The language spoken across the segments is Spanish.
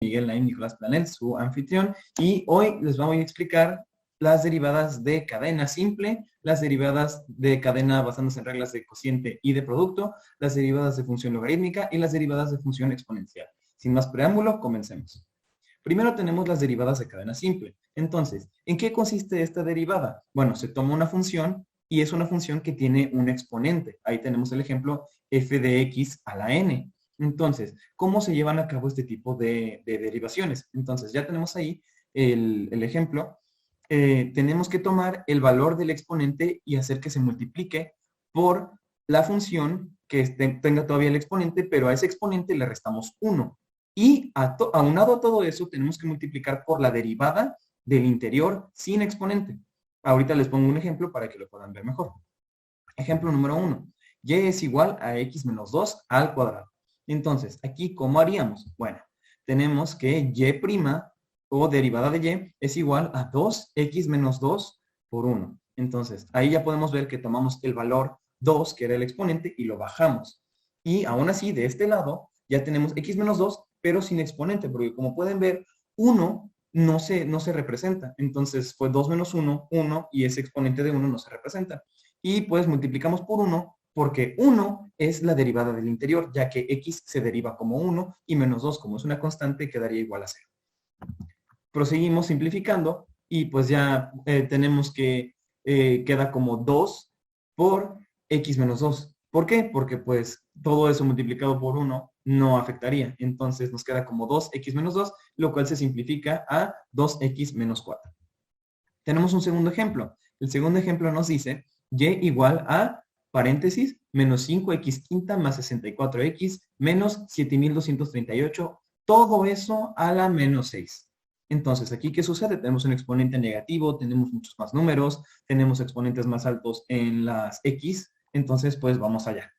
Miguel Naim Nicolás Planel, su anfitrión, y hoy les voy a explicar las derivadas de cadena simple, las derivadas de cadena basándose en reglas de cociente y de producto, las derivadas de función logarítmica y las derivadas de función exponencial. Sin más preámbulo, comencemos. Primero tenemos las derivadas de cadena simple. Entonces, ¿en qué consiste esta derivada? Bueno, se toma una función y es una función que tiene un exponente. Ahí tenemos el ejemplo f de x a la n. Entonces, ¿cómo se llevan a cabo este tipo de derivaciones? Entonces, ya tenemos ahí el ejemplo. Tenemos que tomar el valor del exponente y hacer que se multiplique por la función que tenga todavía el exponente, pero a ese exponente le restamos 1. Y aunado a todo eso, tenemos que multiplicar por la derivada del interior sin exponente. Ahorita les pongo un ejemplo para que lo puedan ver mejor. Ejemplo número 1. Y es igual a x menos 2 al cuadrado. Entonces, aquí, ¿cómo haríamos? Bueno, tenemos que y' o derivada de y es igual a 2x menos 2 por 1. Entonces, ahí ya podemos ver que tomamos el valor 2, que era el exponente, y lo bajamos. Y aún así, de este lado, ya tenemos x menos 2, pero sin exponente, porque como pueden ver, 1 no se representa. Entonces, fue 2 menos 1, 1, y ese exponente de 1 no se representa. Y pues multiplicamos por 1, porque 1 es la derivada del interior, ya que x se deriva como 1, y menos 2, como es una constante, quedaría igual a 0. Proseguimos simplificando, y pues ya tenemos que queda como 2 por x menos 2. ¿Por qué? Porque pues todo eso multiplicado por 1 no afectaría. Entonces nos queda como 2x menos 2, lo cual se simplifica a 2x menos 4. Tenemos un segundo ejemplo. El segundo ejemplo nos dice y igual a, paréntesis, menos 5x quinta más 64x menos 7238. Todo eso a la menos 6. Entonces, ¿aquí qué sucede? Tenemos un exponente negativo, tenemos muchos más números, tenemos exponentes más altos en las x, entonces pues vamos allá.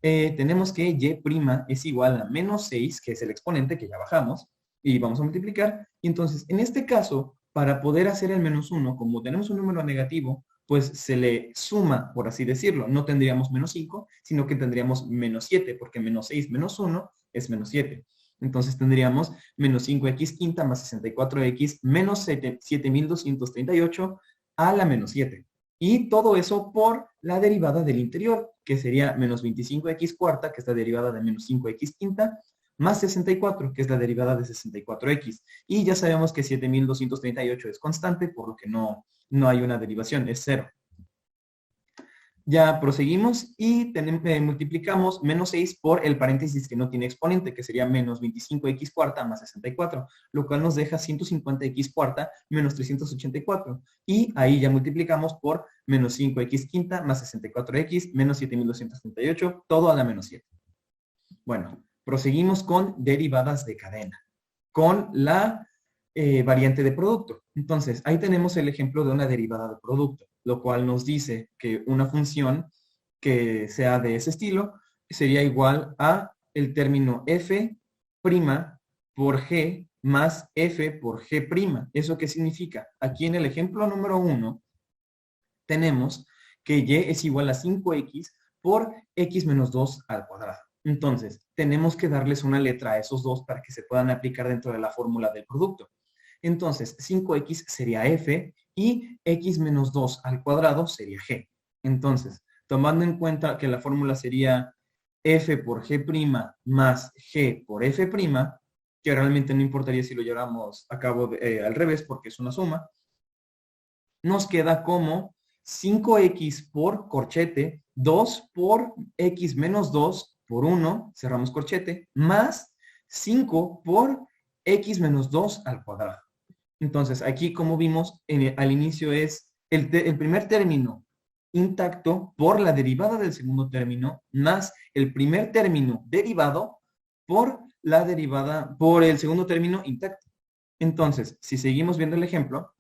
Tenemos que y' es igual a menos 6, que es el exponente que ya bajamos, y vamos a multiplicar. Y entonces, en este caso, para poder hacer el menos 1, como tenemos un número negativo, pues se le suma, por así decirlo. No tendríamos menos 5, sino que tendríamos menos 7, porque menos 6 menos 1 es menos 7. Entonces tendríamos menos 5x quinta más 64x menos 7238 a la menos 7. Y todo eso por la derivada del interior, que sería menos 25x cuarta, que es la derivada de menos 5x quinta, más 64, que es la derivada de 64x. Y ya sabemos que 7238 es constante, por lo que no hay una derivación, es 0. Ya proseguimos y multiplicamos menos 6 por el paréntesis que no tiene exponente, que sería menos 25x cuarta más 64, lo cual nos deja 150x cuarta menos 384. Y ahí ya multiplicamos por menos 5x quinta más 64x menos 7238, todo a la menos 7. Bueno, proseguimos con derivadas de cadena, con la variante de producto. Entonces, ahí tenemos el ejemplo de una derivada de producto, lo cual nos dice que una función que sea de ese estilo sería igual a el término f' por g más f por g'. ¿Eso qué significa? Aquí en el ejemplo número 1 tenemos que y es igual a 5x por x menos 2 al cuadrado. Entonces, tenemos que darles una letra a esos dos para que se puedan aplicar dentro de la fórmula del producto. Entonces, 5x sería f y x menos 2 al cuadrado sería g. Entonces, tomando en cuenta que la fórmula sería f por g' más g por f', que realmente no importaría si lo lleváramos a cabo al revés porque es una suma, nos queda como 5x por corchete, 2 por x menos 2 por 1, cerramos corchete, más 5 por x menos 2 al cuadrado. Entonces, aquí como vimos, al inicio es el primer término intacto por la derivada del segundo término, más el primer término derivado por la derivada, por el segundo término intacto. Entonces, si seguimos viendo el ejemplo,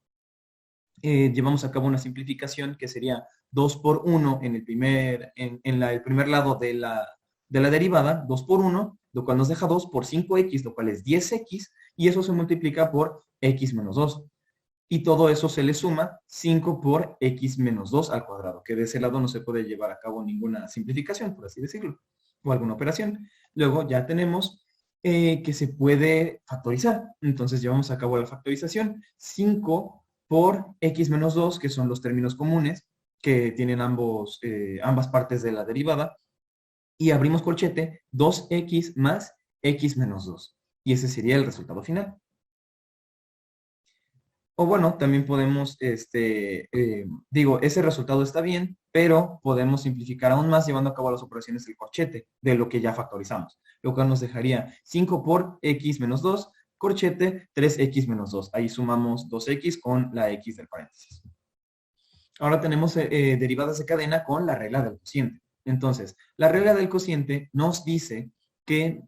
llevamos a cabo una simplificación que sería 2 por 1 en el primer lado de la derivada, 2 por 1, lo cual nos deja 2 por 5x, lo cual es 10x, y eso se multiplica por x menos 2. Y todo eso se le suma 5 por x menos 2 al cuadrado, que de ese lado no se puede llevar a cabo ninguna simplificación, por así decirlo, o alguna operación. Luego ya tenemos que se puede factorizar. Entonces llevamos a cabo la factorización. 5 por x menos 2, que son los términos comunes que tienen ambas partes de la derivada. Y abrimos corchete, 2x más x menos 2. Y ese sería el resultado final. O bueno, también podemos, ese resultado está bien, pero podemos simplificar aún más llevando a cabo las operaciones del corchete, de lo que ya factorizamos, lo cual nos dejaría 5 por x menos 2, corchete 3x menos 2. Ahí sumamos 2x con la x del paréntesis. Ahora tenemos derivadas de cadena con la regla del cociente. Entonces, la regla del cociente nos dice que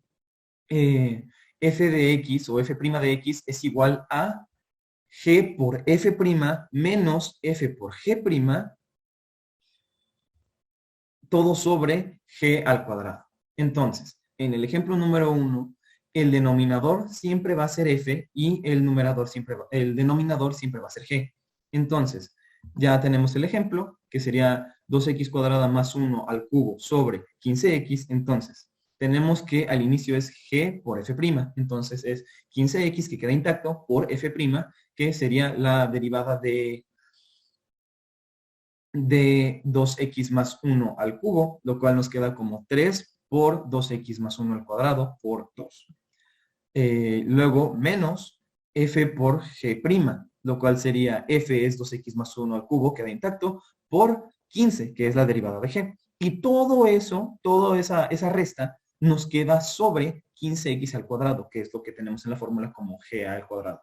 f de x o f' de x es igual a g por f' menos f por g', todo sobre g al cuadrado. Entonces, en el ejemplo número 1, el denominador siempre va a ser f y el denominador siempre va a ser g. Entonces, ya tenemos el ejemplo, que sería 2x cuadrada más 1 al cubo sobre 15x. Entonces, tenemos que al inicio es g por f'. Entonces, es 15x que queda intacto por f', que sería la derivada de 2x más 1 al cubo, lo cual nos queda como 3 por 2x más 1 al cuadrado por 2. Luego, menos f por g', lo cual sería f es 2x más 1 al cubo, queda intacto, por 15, que es la derivada de g. Y todo eso, toda esa resta, nos queda sobre 15x al cuadrado, que es lo que tenemos en la fórmula como g al cuadrado.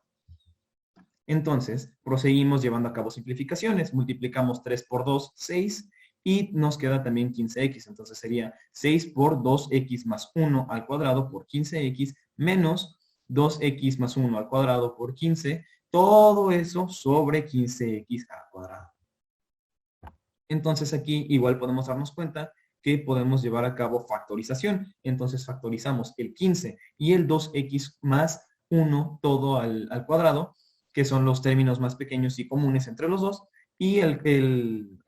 Entonces, proseguimos llevando a cabo simplificaciones. Multiplicamos 3 por 2, 6, y nos queda también 15x. Entonces sería 6 por 2x más 1 al cuadrado por 15x menos 2x más 1 al cuadrado por 15. Todo eso sobre 15x al cuadrado. Entonces aquí igual podemos darnos cuenta que podemos llevar a cabo factorización. Entonces factorizamos el 15 y el 2x más 1 todo al cuadrado, que son los términos más pequeños y comunes entre los dos, y el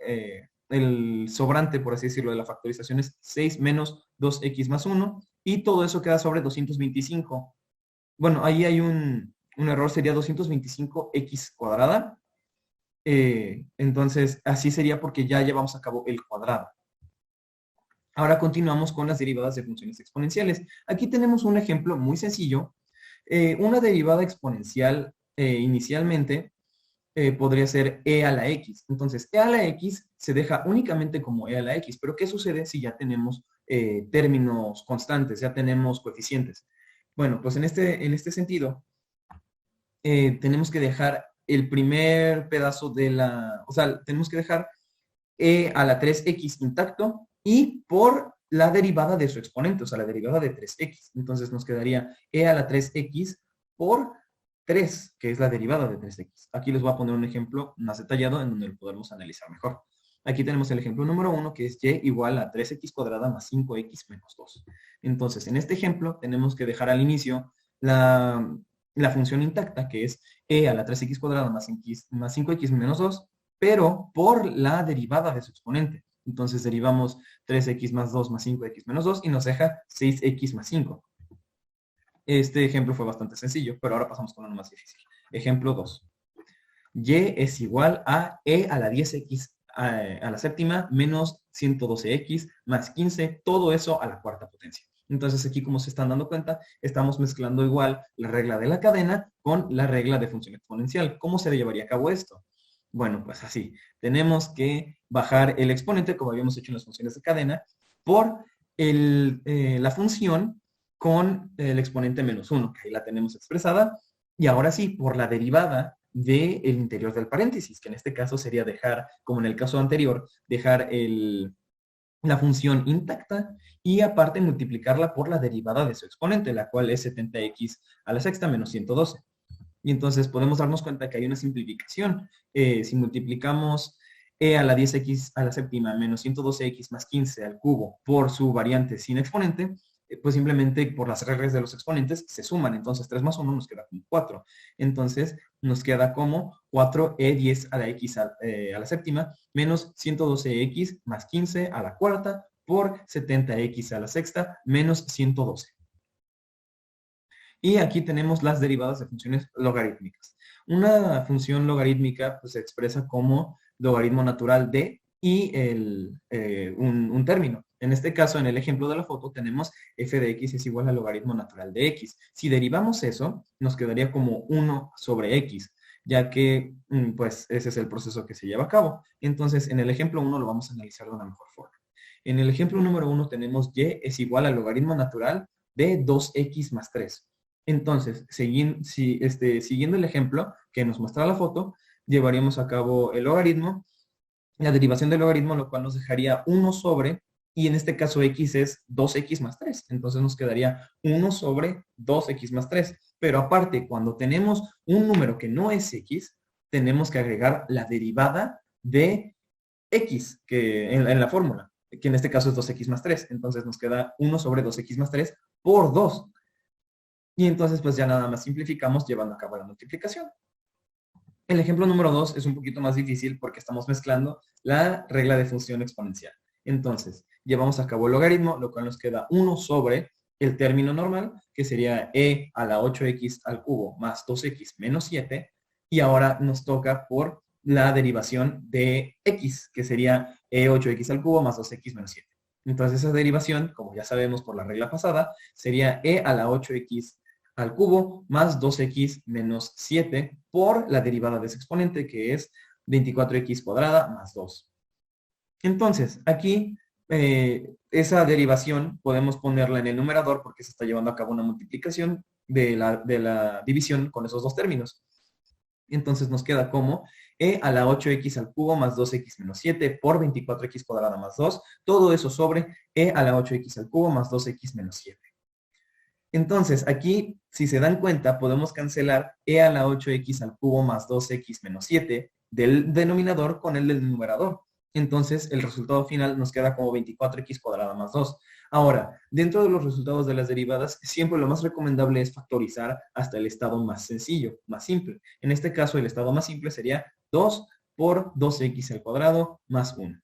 sobrante, por así decirlo, de la factorización es 6 menos 2x más 1, y todo eso queda sobre 225. Bueno, ahí hay un error, sería 225x cuadrada. Entonces, así sería porque ya llevamos a cabo el cuadrado. Ahora continuamos con las derivadas de funciones exponenciales. Aquí tenemos un ejemplo muy sencillo. Una derivada exponencial inicialmente podría ser e a la x. Entonces, e a la x se deja únicamente como e a la x. Pero, ¿qué sucede si ya tenemos términos constantes, ya tenemos coeficientes? Bueno, pues en este sentido, tenemos que dejar el primer pedazo tenemos que dejar e a la 3x intacto y por la derivada de su exponente, o sea, la derivada de 3x. Entonces nos quedaría e a la 3x por 3, que es la derivada de 3x. Aquí les voy a poner un ejemplo más detallado en donde lo podremos analizar mejor. Aquí tenemos el ejemplo número 1, que es y igual a 3x cuadrada más 5x menos 2. Entonces, en este ejemplo, tenemos que dejar al inicio la función intacta, que es e a la 3x cuadrada más 5x menos 2, pero por la derivada de su exponente. Entonces derivamos 3x más 2 más 5x menos 2 y nos deja 6x más 5. Este ejemplo fue bastante sencillo, pero ahora pasamos con uno más difícil. Ejemplo 2. Y es igual a e a la 10x a la séptima menos 112x más 15, todo eso a la cuarta potencia. Entonces aquí, como se están dando cuenta, estamos mezclando igual la regla de la cadena con la regla de función exponencial. ¿Cómo se llevaría a cabo esto? Bueno, pues así. Tenemos que bajar el exponente, como habíamos hecho en las funciones de cadena, por la función con el exponente menos 1, que ahí la tenemos expresada. Y ahora sí, por la derivada del interior del paréntesis, que en este caso sería dejar, como en el caso anterior, dejar la función intacta y aparte multiplicarla por la derivada de su exponente, la cual es 70x a la sexta menos 112. Y entonces podemos darnos cuenta que hay una simplificación. Si multiplicamos e a la 10x a la séptima menos 112x más 15 al cubo por su variante sin exponente, pues simplemente por las reglas de los exponentes se suman. Entonces 3 más 1 nos queda como 4. Entonces nos queda como 4e10 a la x a la séptima menos 112x más 15 a la cuarta por 70x a la sexta menos 112. Y aquí tenemos las derivadas de funciones logarítmicas. Una función logarítmica pues, se expresa como logaritmo natural de y un término. En este caso, en el ejemplo de la foto, tenemos f de x es igual al logaritmo natural de x. Si derivamos eso, nos quedaría como 1 sobre x, ya que pues ese es el proceso que se lleva a cabo. Entonces, en el ejemplo 1 lo vamos a analizar de una mejor forma. En el ejemplo número 1 tenemos y es igual al logaritmo natural de 2x más 3. Entonces, siguiendo el ejemplo que nos muestra la foto, llevaríamos a cabo el logaritmo, la derivación del logaritmo, lo cual nos dejaría 1 sobre, y en este caso x es 2x más 3. Entonces nos quedaría 1 sobre 2x más 3. Pero aparte, cuando tenemos un número que no es x, tenemos que agregar la derivada de x que en la fórmula, que en este caso es 2x más 3. Entonces nos queda 1 sobre 2x más 3 por 2. Y entonces pues ya nada más simplificamos llevando a cabo la multiplicación. El ejemplo número 2 es un poquito más difícil porque estamos mezclando la regla de función exponencial. Entonces, llevamos a cabo el logaritmo, lo cual nos queda 1 sobre el término normal, que sería e a la 8x al cubo más 2x menos 7. Y ahora nos toca por la derivación de x, que sería e 8x al cubo más 2x menos 7. Entonces esa derivación, como ya sabemos por la regla pasada, sería e a la 8x al cubo más 2x menos 7 por la derivada de ese exponente, que es 24x cuadrada más 2. Entonces, aquí esa derivación podemos ponerla en el numerador porque se está llevando a cabo una multiplicación de la división con esos dos términos. Entonces nos queda como e a la 8x al cubo más 2x menos 7 por 24x cuadrada más 2. Todo eso sobre e a la 8x al cubo más 2x menos 7. Entonces, aquí, si se dan cuenta, podemos cancelar e a la 8x al cubo más 2x menos 7 del denominador con el del numerador. Entonces, el resultado final nos queda como 24x cuadrada más 2. Ahora, dentro de los resultados de las derivadas, siempre lo más recomendable es factorizar hasta el estado más sencillo, más simple. En este caso, el estado más simple sería 2 por 2x al cuadrado más 1.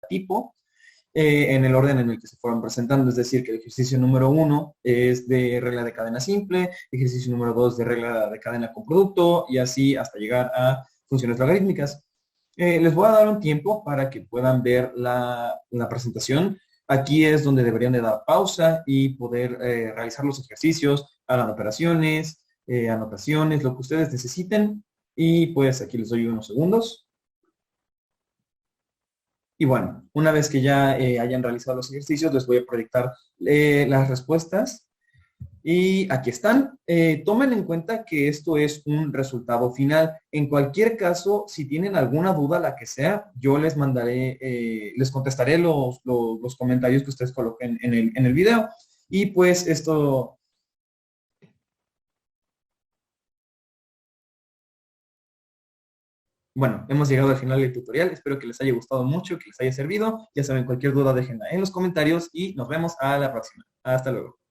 Tipo, en el orden en el que se fueron presentando, es decir, que el ejercicio número 1 es de regla de cadena simple, ejercicio número 2 de regla de cadena con producto, y así hasta llegar a funciones logarítmicas. Les voy a dar un tiempo para que puedan ver la presentación. Aquí es donde deberían de dar pausa y poder realizar los ejercicios, hagan operaciones, anotaciones, lo que ustedes necesiten. Y pues aquí les doy unos segundos. Y bueno, una vez que ya hayan realizado los ejercicios, les voy a proyectar las respuestas. Y aquí están. Tomen en cuenta que esto es un resultado final. En cualquier caso, si tienen alguna duda, la que sea, yo les mandaré, les contestaré los comentarios que ustedes coloquen en el video. Y pues esto... Bueno, hemos llegado al final del tutorial. Espero que les haya gustado mucho, que les haya servido. Ya saben, cualquier duda déjenla en los comentarios y nos vemos a la próxima. Hasta luego.